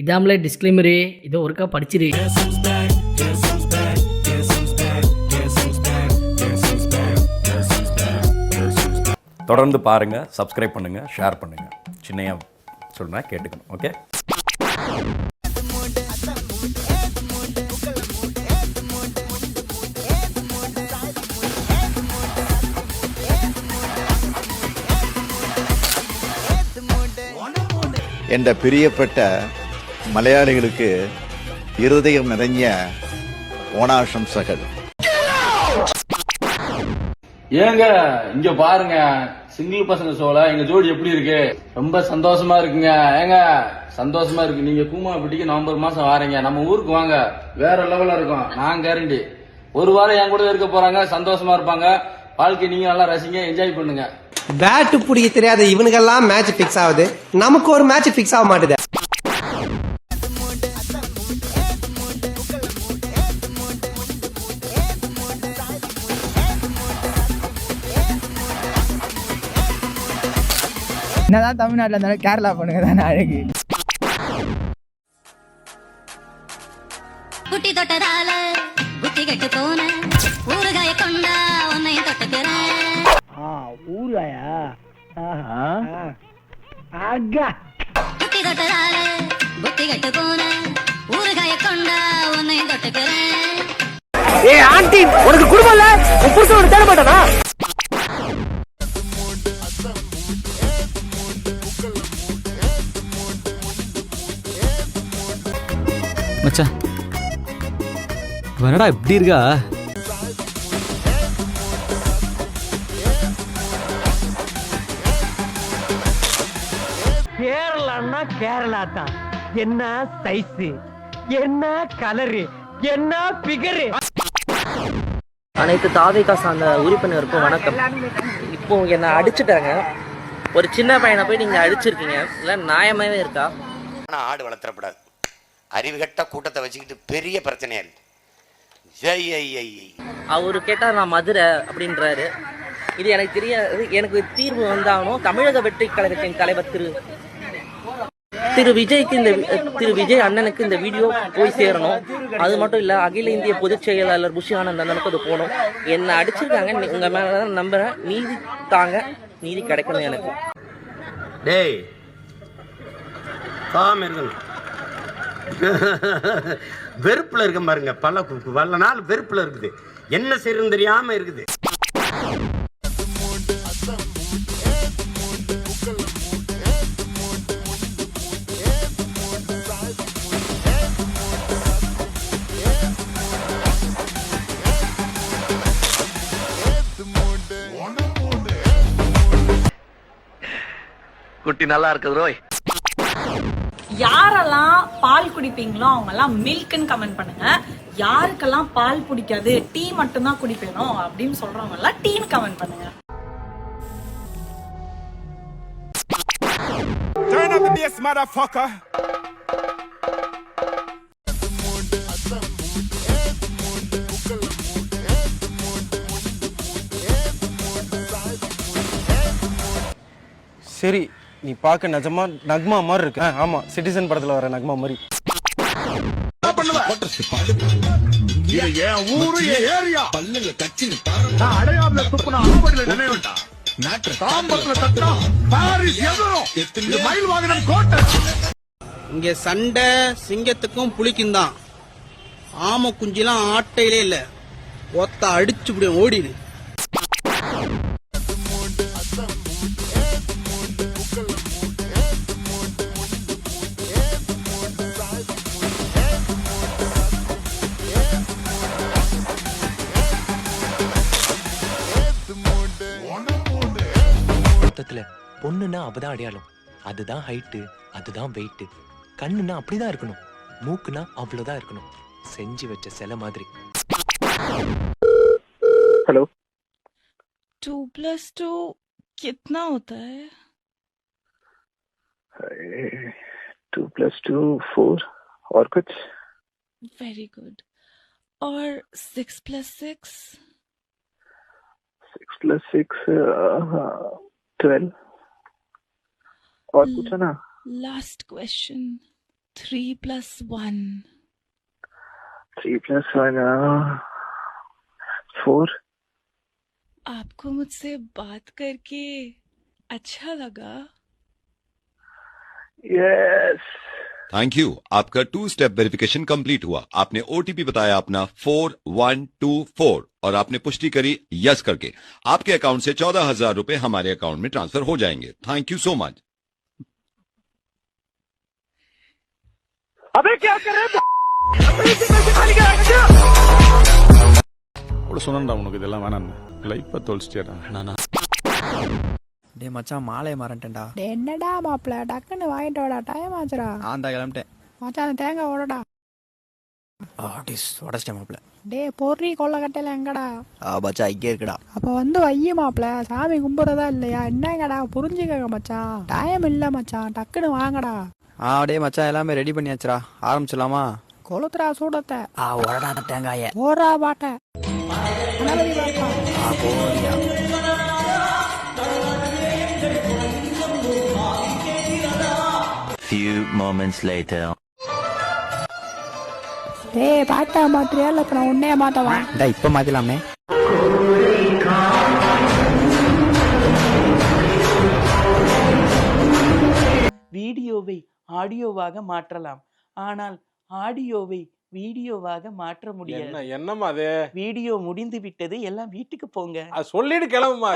இதாமலே disclaimer இதோ ஒருக்கா படிச்சிரு. தொடர்ந்து பாருங்கள், சப்ஸ்கிரைப் பண்ணுங்கள், ஷேர் பண்ணுங்கள். சின்னையா சொல்கிறேன், கேட்டுக்கணும். ஓகே. என்ற பிரியப்பட்ட மலையாளிகளுக்கு இருதயம் நிறைஞ்ச ஓணாசம்சகள். ஏங்க இங்க பாருங்க, சிங்கிள் பசங்க ஷோல எங்க ஜோடி எப்படி இருக்கு? ரொம்ப சந்தோஷமா இருக்குங்க. ஏங்க சந்தோஷமா இருக்கு. நீங்க கூமாப்பட்டிக்கு நவம்பர் மாசம் வாரீங்க, நம்ம ஊருக்கு வாங்க, வேற லெவல்ல இருக்கும். நான் கேரண்டி. ஒரு வாரம் என் கூட இருக்க போறாங்க, சந்தோஷமா இருப்பாங்க. வாழ்க்கை நீங்க நல்லா ரசிங்க, என்ஜாய் பண்ணுங்க. பேட்டு பிடிக்க தெரியாத இவனுக்கெல்லாம் மேட்ச் பிக்ஸ் ஆகுது, நமக்கு ஒரு மேட்ச் பிக்ஸ் ஆக மாட்டுது. என்னதான் தமிழ்நாட்டில் இருந்தாலும் கேரளா பண்ணுங்க தானே அழகு. குட்டி தொட்டதால புத்தி கெட்டு போன ஊறுகாய கொண்டா உன்னையும் தொட்டுக்கிறேன். ஊறுகாயா? குட்டி தொட்டதால புத்தி கெட்டு போன ஊறுகாய கொண்டா உன்னையும் தொட்டுக்கிறேன். ஏ ஆண்டி, உனக்கு குடும்பம் இல்ல? உன் புருஷன் தேட மாட்டானா? மச்சான் வரடா, எப்படி இருக்கா? கேரளான்னா கேரளா தான். என்ன சைஸ், என்ன கலரு, என்ன பிகரு. அனைத்து தாவேகா சார்ந்த உறுப்பினருக்கும் வணக்கம். இப்போ என்னை அடிச்சுட்டாங்க. ஒரு சின்ன பையனை போய் நீங்க அடிச்சிருக்கீங்க, இல்லை நியாயமாவே இருக்கா? ஆனால் ஆடு வளர்த்தப்படாது. அறிவுகட்ட கூட்டத்தை வச்சுக்கிட்டு பெரிய பிரச்சனையா இருக்கு. அவரு கேட்டா நான் மதுரை அப்படின்றாரு. இது எனக்கு தெரியாது. எனக்கு தீர்வு வந்தாகணும். தமிழக வெற்றி கழகத்தின் தலைவர் திரு விஜய்க்கு திரு விஜய் அண்ணனுக்கு இந்த வீடியோ போய் சேரணும். அது மட்டும் இல்ல, அகில இந்திய பொதுச் செயலாளர் புஷி ஆனந்த் அண்ணனுக்கு அது போகணும். என்னை அடிச்சிருக்காங்க, உங்க மேலதான் நம்புறேன். நீதி தாங்க, நீதி கிடைக்கணும் எனக்கு. டேய் காம இருக்கணும். வெறுப்புல இருக்க பாருங்க, பல நாள் வெறுப்புல இருக்குது. என்ன செய்யறது தெரியாம இருக்குது. குட்டி நல்லா இருக்குது ரோய். யாரெல்லாம் பால் குடிப்பீங்களோ அவங்க எல்லாம் மில்க்னு கமெண்ட் பண்ணுங்க. யாருக்கெல்லாம் பால் பிடிக்காது, டீ மட்டும் தான் குடிப்பேனோ அப்படின்னு சொல்றவங்க எல்லாம் டீன்னு கமெண்ட் பண்ணுங்க. Turn up the bass, motherfucker. சரி, நீ பார்க்க நிஜமா நக்மா மாதிரி இருக்கு. ஆமா, சிட்டிசன் படத்துல வர நக்மா மாதிரி. இங்க சண்டை சிங்கத்துக்கும் புலிக்கும் தான். ஆம குஞ்சிலாம் ஆட்டையிலே இல்ல, ஒத்த அடிச்சு இப்படி ஓடிடு. பொண்ணுன்னா அவதான் அடையாளம், அதுதான் ஹைட்டு, அதுதான் வெயிட். கண்ணுன்னா அப்படிதான் இருக்கணும், மூக்குனா அவ்வளவுதான் இருக்கணும். செஞ்சு வச்ச சிலை மாதிரி. हेलो 2 + 2 कितना होता है? 2 + 2 4 और कुछ? Very good. और 6 + 6? 6 + 6 12 और पूछो ना. Last question. 3 + 1 3 + 1 4 आपको मुझसे बात करके अच्छा लगा? यस थैंक यू, आपका 2 स्टेप वेरिफिकेशन कंप्लीट हुआ। आपने ओटीपी बताया अपना 4124 और आपने पुष्टि करी यस करके। आपके अकाउंट से 14,000 रुपए हमारे अकाउंट में ट्रांसफर हो जाएंगे। Thank you so much. अबे क्या कर रहे हो? சொன்னா உனக்கு இதெல்லாம் வேணாம், லைஃப்பை தொலைச்சிட்டேடா நானா. டேய் மச்சான் மாலை மறந்துட்டேன்டா. என்னடா மாப்ள டக்குன்னு வாங்கிட்டு வாடா, டைம் ஆச்சுடா. நான் தான் கிளம்பிட்டேன். மச்சான் தேங்காய் ஓடடா. டிஸ் உடச்சிட்டேன் மாப்ள. டேய் பொறி கொள்ள கட்டையில எங்கடா? மச்சான் இங்கே இருக்குடா. அப்ப வந்து வைய மாப்ள, சாமி கும்பிடுறதா இல்லையா? என்னங்கடா புரிஞ்சுக்கங்க மச்சான், டைம் இல்ல மச்சான், டக்குன்னு வாங்கடா. டேய் மச்சான் எல்லாமே ரெடி பண்ணியாச்சுடா, ஆரம்பிச்சிடலாமா? கொளுத்துறா சூடத்தை. ஓடடா தேங்காய. ஓடுறா பாட்ட. கணபதி பாப்பா. போறியா? Few moments later. டேய் பாட்டா மாத்திரியா இல்ல இப்ப நான் உன்னைய மாத்தவா? டேய் இப்ப மாத்தலாமே. வீடியோவை ஆடியோவாக மாற்றலாம், ஆனால் ஆடியோவை வீடியோவாக மாற்ற முடியாது. என்னம்மா அது? வீடியோ முடிந்து விட்டது, எல்லாம் வீட்டுக்கு போங்க. சொல்லிட்டு கிளம்புமா.